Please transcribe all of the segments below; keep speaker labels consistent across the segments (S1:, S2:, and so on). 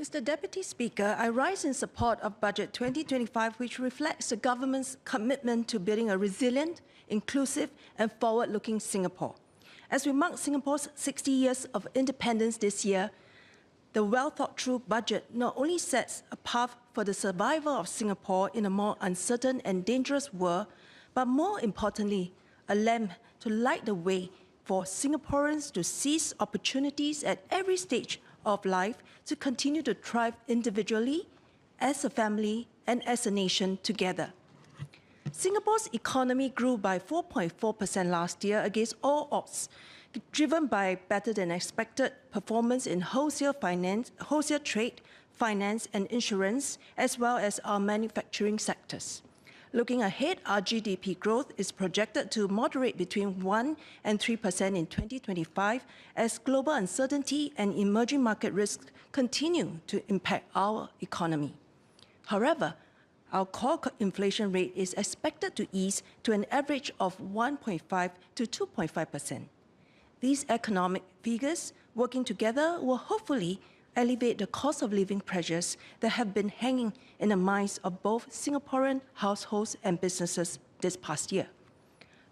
S1: Mr. Deputy Speaker, I rise in support of Budget 2025, which reflects the government's commitment to building a resilient, inclusive and forward-looking Singapore. As we mark Singapore's 60 years of independence this year, the well-thought-through budget not only sets a path for the survival of Singapore in a more uncertain and dangerous world, but more importantly, a lamp to light the way for Singaporeans to seize opportunities at every stage of life to continue to thrive individually, as a family, and as a nation together. Singapore's economy grew by 4.4% last year against all odds, driven by better-than-expected performance in wholesale trade, finance, and insurance, as well as our manufacturing sectors. Looking ahead, our GDP growth is projected to moderate between 1% and 3% in 2025 as global uncertainty and emerging market risks continue to impact our economy. However, our core inflation rate is expected to ease to an average of 1.5 to 2.5%. These economic figures, working together, will hopefully alleviate the cost of living pressures that have been hanging in the minds of both Singaporean households and businesses this past year.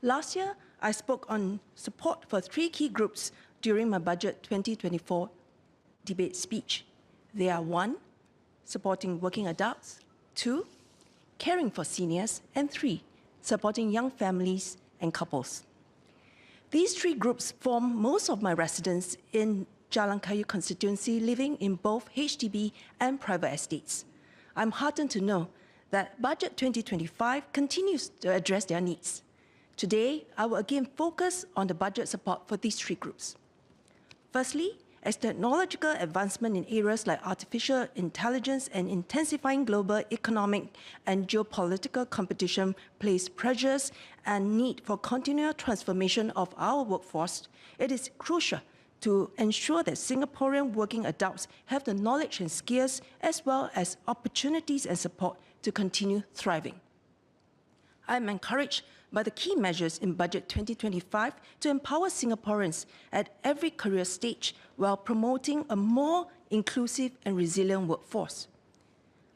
S1: Last year, I spoke on support for three key groups during my Budget 2024 debate speech. They are 1, supporting working adults, 2, caring for seniors, and 3, supporting young families and couples. These three groups form most of my residents in Jalan Kayu constituency living in both HDB and private estates. I'm heartened to know that Budget 2025 continues to address their needs. Today, I will again focus on the budget support for these three groups. Firstly, as technological advancement in areas like artificial intelligence and intensifying global economic and geopolitical competition place pressures and need for continual transformation of our workforce, it is crucial to ensure that Singaporean working adults have the knowledge and skills as well as opportunities and support to continue thriving. I am encouraged by the key measures in Budget 2025 to empower Singaporeans at every career stage while promoting a more inclusive and resilient workforce.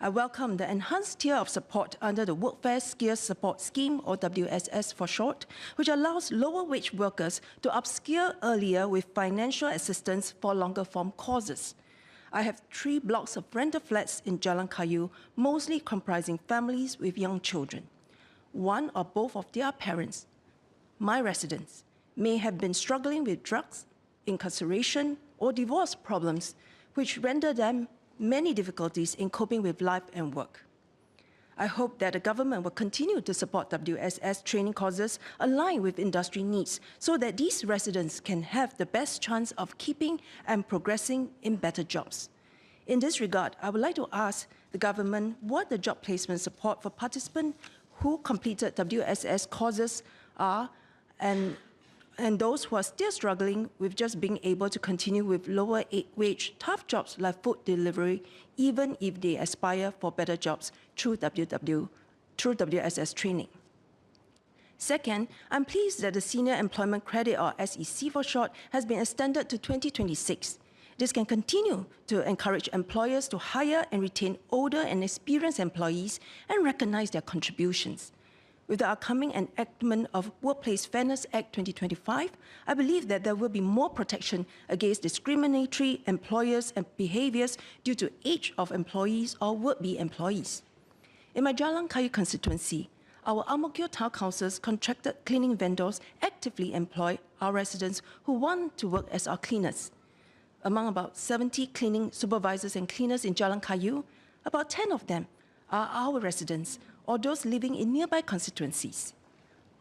S1: I welcome the enhanced tier of support under the Workfare Skills Support Scheme, or WSS for short, which allows lower-wage workers to upskill earlier with financial assistance for longer-form courses. I have 3 blocks of rental flats in Jalan Kayu, mostly comprising families with young children. One or both of their parents, my residents, may have been struggling with drugs, incarceration, or divorce problems, which render them many difficulties in coping with life and work. I hope that the government will continue to support WSS training courses aligned with industry needs so that these residents can have the best chance of keeping and progressing in better jobs. In this regard, I would like to ask the government what the job placement support for participants who completed WSS courses are and those who are still struggling with just being able to continue with lower wage, tough jobs like food delivery, even if they aspire for better jobs through WSS training. Second, I'm pleased that the Senior Employment Credit, or SEC for short, has been extended to 2026. This can continue to encourage employers to hire and retain older and experienced employees and recognize their contributions. With the upcoming enactment of Workplace Fairness Act 2025, I believe that there will be more protection against discriminatory employers and behaviors due to age of employees or would-be employees. In my Jalan Kayu constituency, our Ang Mo Kio Town Council's contracted cleaning vendors actively employ our residents who want to work as our cleaners. Among about 70 cleaning supervisors and cleaners in Jalan Kayu, about 10 of them are our residents or those living in nearby constituencies.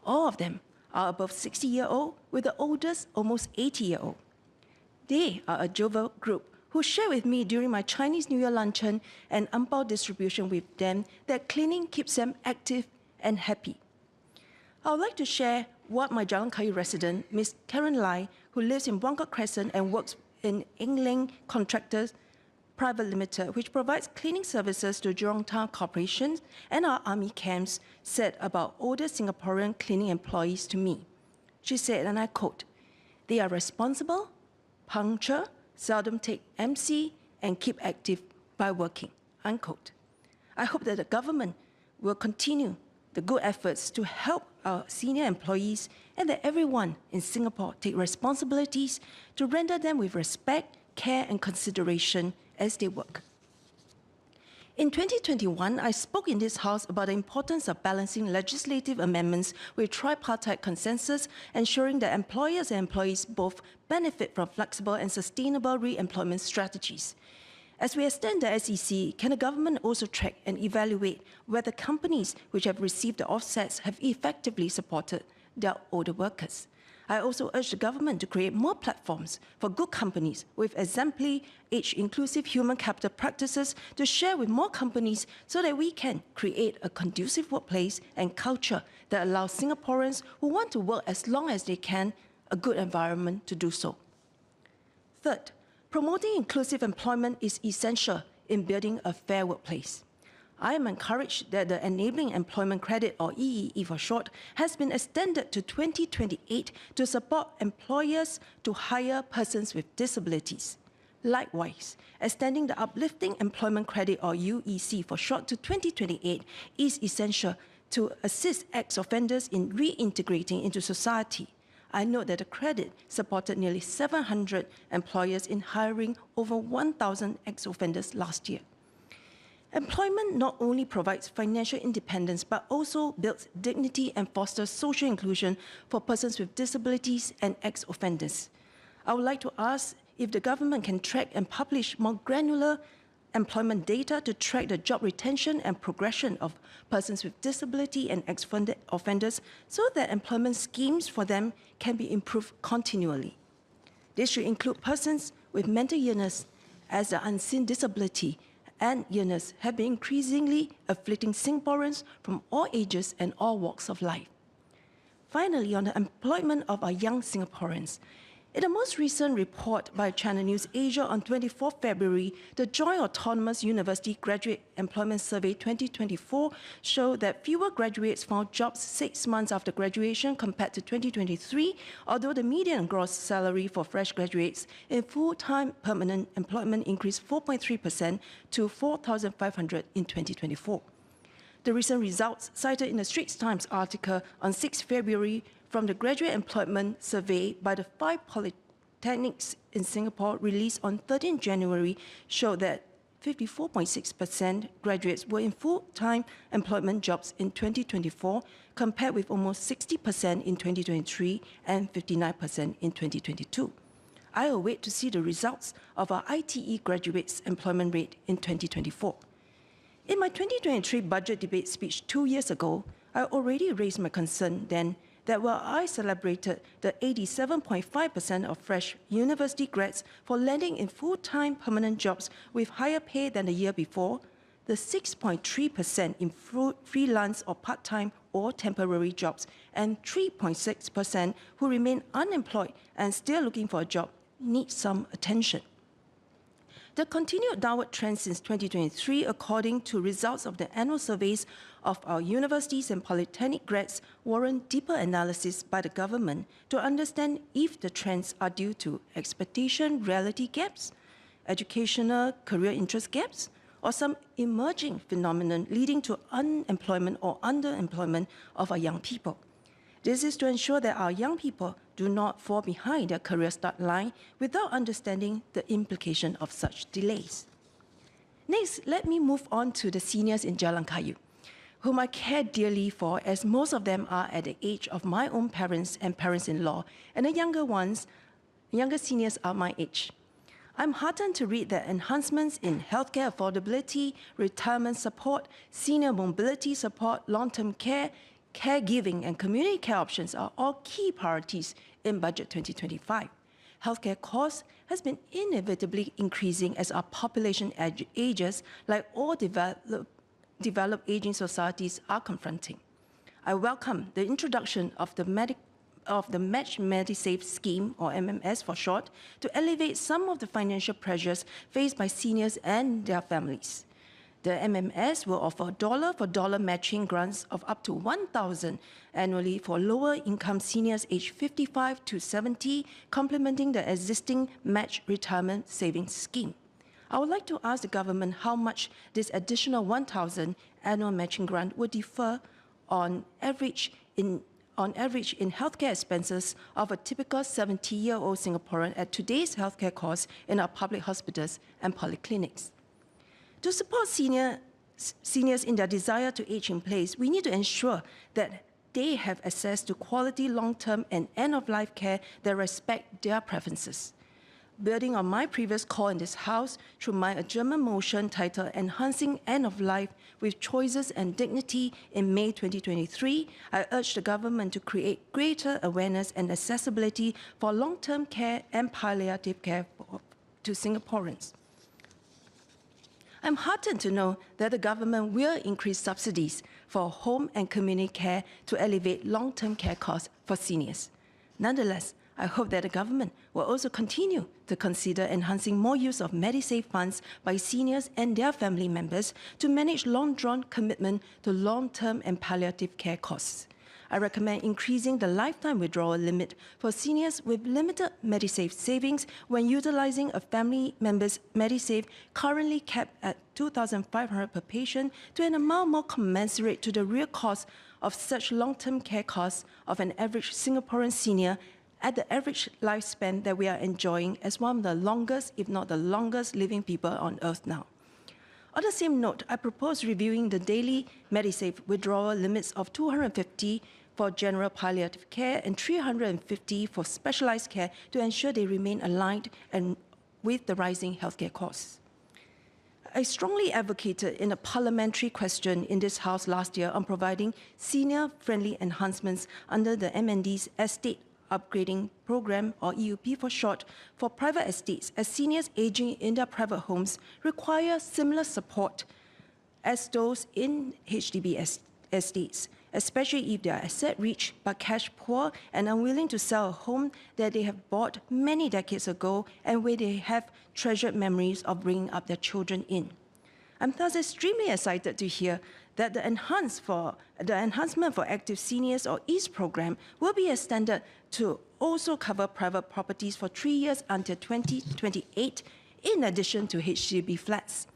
S1: All of them are above 60-year-old, with the oldest almost 80-year-old. They are a jovial group who share with me during my Chinese New Year luncheon and ang pao distribution with them that cleaning keeps them active and happy. I would like to share what my Jalan Kayu resident, Ms. Karen Lai, who lives in Buangkok Crescent and works in Ling Ling Contractors Private Limited, which provides cleaning services to Jurong Town Corporation and our army camps, said about older Singaporean cleaning employees to me. She said, and I quote, "They are responsible, punctual, seldom take MC, and keep active by working, unquote. I hope that the government will continue the good efforts to help our senior employees and that everyone in Singapore take responsibilities to render them with respect, care and consideration as they work. In 2021, I spoke in this House about the importance of balancing legislative amendments with tripartite consensus, ensuring that employers and employees both benefit from flexible and sustainable re-employment strategies. As we extend the SEC, can the government also track and evaluate whether companies which have received the offsets have effectively supported their older workers? I also urge the government to create more platforms for good companies with exemplary age-inclusive human capital practices to share with more companies so that we can create a conducive workplace and culture that allows Singaporeans who want to work as long as they can a good environment to do so. Third, promoting inclusive employment is essential in building a fair workplace. I am encouraged that the Enabling Employment Credit, or EEE for short, has been extended to 2028 to support employers to hire persons with disabilities. Likewise, extending the Uplifting Employment Credit, or UEC for short, to 2028 is essential to assist ex-offenders in reintegrating into society. I note that the credit supported nearly 700 employers in hiring over 1,000 ex-offenders last year. Employment not only provides financial independence, but also builds dignity and fosters social inclusion for persons with disabilities and ex-offenders. I would like to ask if the government can track and publish more granular employment data to track the job retention and progression of persons with disability and ex-offenders so that employment schemes for them can be improved continually. This should include persons with mental illness, as the unseen disability and illness have been increasingly afflicting Singaporeans from all ages and all walks of life. Finally, on the employment of our young Singaporeans, in the most recent report by Channel News Asia on 24 February, the Joint Autonomous University Graduate Employment Survey 2024 showed that fewer graduates found jobs 6 months after graduation compared to 2023, although the median gross salary for fresh graduates in full-time permanent employment increased 4.3% to 4,500 in 2024. The recent results cited in the Straits Times article on 6 February from the Graduate Employment Survey by the 5 polytechnics in Singapore released on 13 January showed that 54.6% graduates were in full-time employment jobs in 2024, compared with almost 60% in 2023 and 59% in 2022. I await to see the results of our ITE graduates' employment rate in 2024. In my 2023 budget debate speech 2 years ago, I already raised my concern then that while I celebrated the 87.5% of fresh university grads for landing in full-time permanent jobs with higher pay than the year before, the 6.3% in freelance or part-time or temporary jobs and 3.6% who remain unemployed and still looking for a job need some attention. The continued downward trend since 2023, according to results of the annual surveys of our universities and polytechnic grads, warrant deeper analysis by the government to understand if the trends are due to expectation-reality gaps, educational career interest gaps, or some emerging phenomenon leading to unemployment or underemployment of our young people. This is to ensure that our young people do not fall behind their career start line without understanding the implication of such delays. Next, let me move on to the seniors in Jalan Kayu, whom I care dearly for, as most of them are at the age of my own parents and parents-in-law, and the younger seniors are my age. I'm heartened to read that enhancements in healthcare affordability, retirement support, senior mobility support, long-term care, caregiving and community care options are all key priorities in Budget 2025. Healthcare costs has been inevitably increasing as our population ages, like all developed aging societies are confronting. I welcome the introduction of the MediSave scheme, or MMS for short, to alleviate some of the financial pressures faced by seniors and their families. The MMS will offer dollar-for-dollar matching grants of up to 1,000 annually for lower-income seniors aged 55 to 70, complementing the existing match retirement savings scheme. I would like to ask the government how much this additional 1,000 annual matching grant would differ on average in healthcare expenses of a typical 70-year-old Singaporean at today's healthcare costs in our public hospitals and polyclinics. To support seniors in their desire to age in place, we need to ensure that they have access to quality long-term and end-of-life care that respect their preferences. Building on my previous call in this House through my adjournment motion titled Enhancing End of Life with Choices and Dignity in May 2023, I urge the government to create greater awareness and accessibility for long-term care and palliative care to Singaporeans. I'm heartened to know that the government will increase subsidies for home and community care to elevate long-term care costs for seniors. Nonetheless, I hope that the government will also continue to consider enhancing more use of MediSave funds by seniors and their family members to manage long-drawn commitment to long-term and palliative care costs. I recommend increasing the lifetime withdrawal limit for seniors with limited MediSave savings when utilizing a family member's MediSave, currently capped at $2,500 per patient, to an amount more commensurate to the real cost of such long-term care costs of an average Singaporean senior at the average lifespan that we are enjoying as one of the longest, if not the longest, living people on earth now. On the same note, I propose reviewing the daily MediSave withdrawal limits of $250 for general palliative care and $350 for specialized care to ensure they remain aligned and with the rising healthcare costs. I strongly advocated in a parliamentary question in this House last year on providing senior-friendly enhancements under the MND's Estate Upgrading Program, or EUP for short, for private estates, as seniors aging in their private homes require similar support as those in HDB estates, especially if they are asset-rich but cash-poor and unwilling to sell a home that they have bought many decades ago and where they have treasured memories of bringing up their children in. I'm thus extremely excited to hear that the Enhancement for Active Seniors, or EASE program, will be extended to also cover private properties for 3 years until 2028, in addition to HDB flats.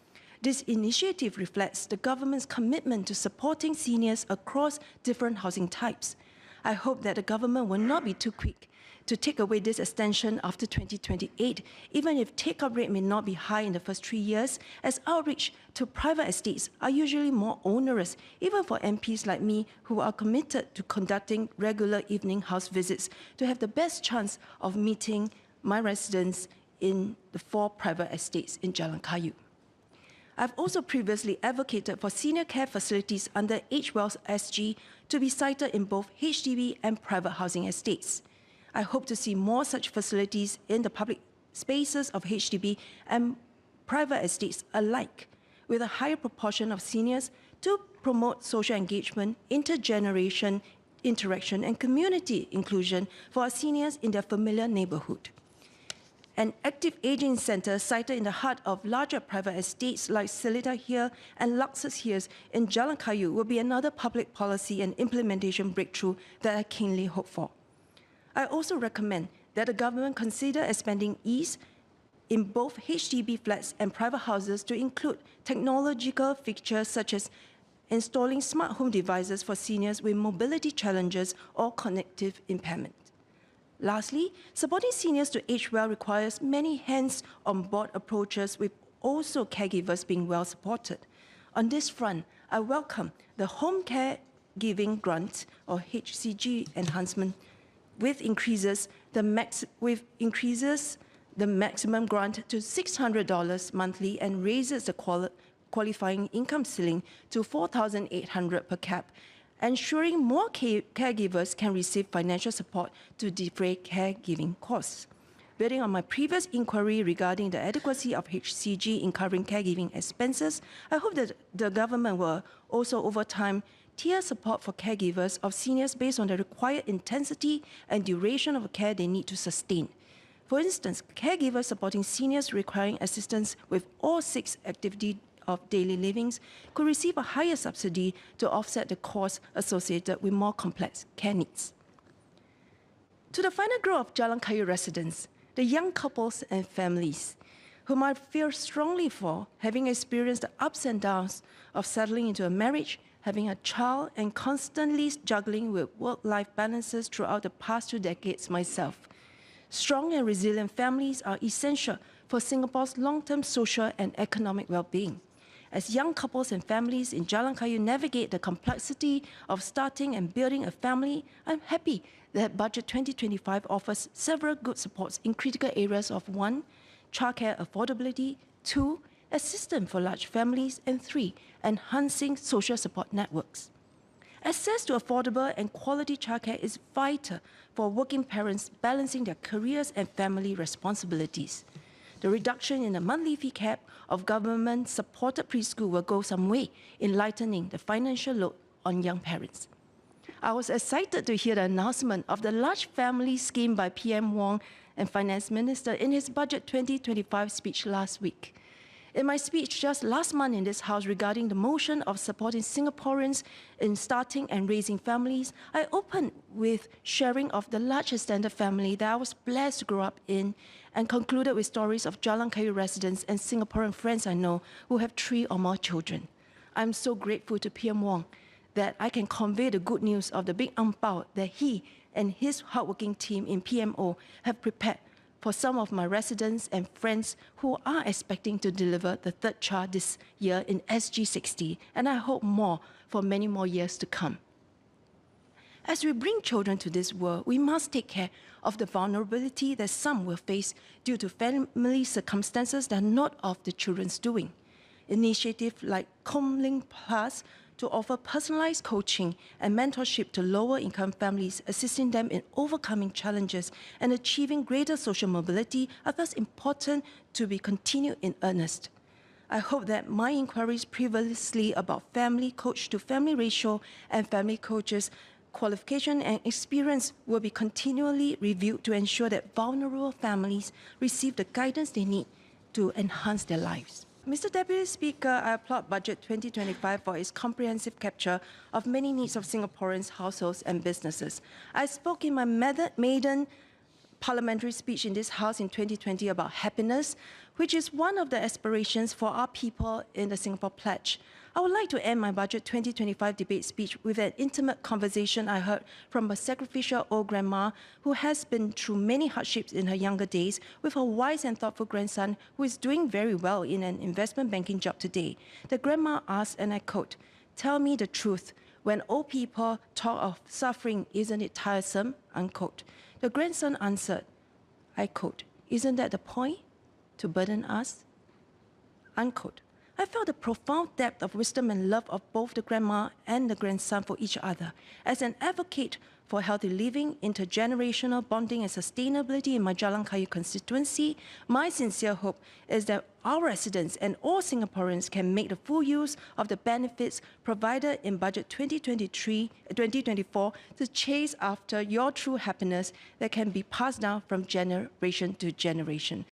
S1: This initiative reflects the government's commitment to supporting seniors across different housing types. I hope that the government will not be too quick to take away this extension after 2028, even if take-up rate may not be high in the first 3 years, as outreach to private estates are usually more onerous, even for MPs like me who are committed to conducting regular evening house visits to have the best chance of meeting my residents in the 4 private estates in Jalan Kayu. I've also previously advocated for senior care facilities under HWell's SG to be sited in both HDB and private housing estates. I hope to see more such facilities in the public spaces of HDB and private estates alike, with a higher proportion of seniors to promote social engagement, intergeneration interaction, and community inclusion for our seniors in their familiar neighborhood. An active aging center sited in the heart of larger private estates like Seletar Hill and Luxus Hills in Jalan Kayu will be another public policy and implementation breakthrough that I keenly hope for. I also recommend that the government consider expanding EASE in both HDB flats and private houses to include technological features such as installing smart home devices for seniors with mobility challenges or cognitive impairment. Lastly, supporting seniors to age well requires many hands-on-board approaches, with also caregivers being well supported. On this front, I welcome the Home Care Giving Grant, or HCG enhancement, which increases the maximum grant to $600 monthly and raises the qualifying income ceiling to $4,800 per cap, ensuring more caregivers can receive financial support to defray caregiving costs. Building on my previous inquiry regarding the adequacy of HCG in covering caregiving expenses, I hope that the government will also, over time, tier support for caregivers of seniors based on the required intensity and duration of care they need to sustain. For instance, caregivers supporting seniors requiring assistance with all 6 activities of daily livings could receive a higher subsidy to offset the costs associated with more complex care needs. To the final group of Jalan Kayu residents, the young couples and families whom I feel strongly for, having experienced the ups and downs of settling into a marriage, having a child, and constantly juggling with work-life balances throughout the past 2 decades myself. Strong and resilient families are essential for Singapore's long-term social and economic well-being. As young couples and families in Jalan Kayu navigate the complexity of starting and building a family, I'm happy that Budget 2025 offers several good supports in critical areas of 1, childcare affordability, 2, assistance for large families, and 3, enhancing social support networks. Access to affordable and quality childcare is vital for working parents balancing their careers and family responsibilities. The reduction in the monthly fee cap of government-supported preschool will go some way in lightening the financial load on young parents. I was excited to hear the announcement of the large family scheme by PM Wong and Finance Minister in his Budget 2025 speech last week. In my speech just last month in this House regarding the motion of supporting Singaporeans in starting and raising families, I opened with sharing of the large extended family that I was blessed to grow up in, and concluded with stories of Jalan Kayu residents and Singaporean friends I know who have 3 or more children. I'm so grateful to PM Wong that I can convey the good news of the big ang pao that he and his hardworking team in PMO have prepared for some of my residents and friends who are expecting to deliver the 3rd child this year in SG60, and I hope more for many more years to come. As we bring children to this world, we must take care of the vulnerability that some will face due to family circumstances that are not of the children's doing. Initiatives like Ling Plus to offer personalized coaching and mentorship to lower-income families, assisting them in overcoming challenges and achieving greater social mobility are thus important to be continued in earnest. I hope that my inquiries previously about family coach to family ratio and family coaches qualification and experience will be continually reviewed to ensure that vulnerable families receive the guidance they need to enhance their lives. Mr. Deputy Speaker, I applaud Budget 2025 for its comprehensive capture of many needs of Singaporeans, households and businesses. I spoke in my maiden parliamentary speech in this House in 2020 about happiness, which is one of the aspirations for our people in the Singapore Pledge. I would like to end my Budget 2025 debate speech with an intimate conversation I heard from a sacrificial old grandma who has been through many hardships in her younger days with her wise and thoughtful grandson who is doing very well in an investment banking job today. The grandma asked, and I quote, "Tell me the truth. When old people talk of suffering, isn't it tiresome?" Unquote. The grandson answered, I quote, "Isn't that the point? To burden us?" Unquote. I felt the profound depth of wisdom and love of both the grandma and the grandson for each other. As an advocate for healthy living, intergenerational bonding and sustainability in my Jalan Kayu constituency, my sincere hope is that our residents and all Singaporeans can make the full use of the benefits provided in Budget 2024 to chase after your true happiness that can be passed down from generation to generation.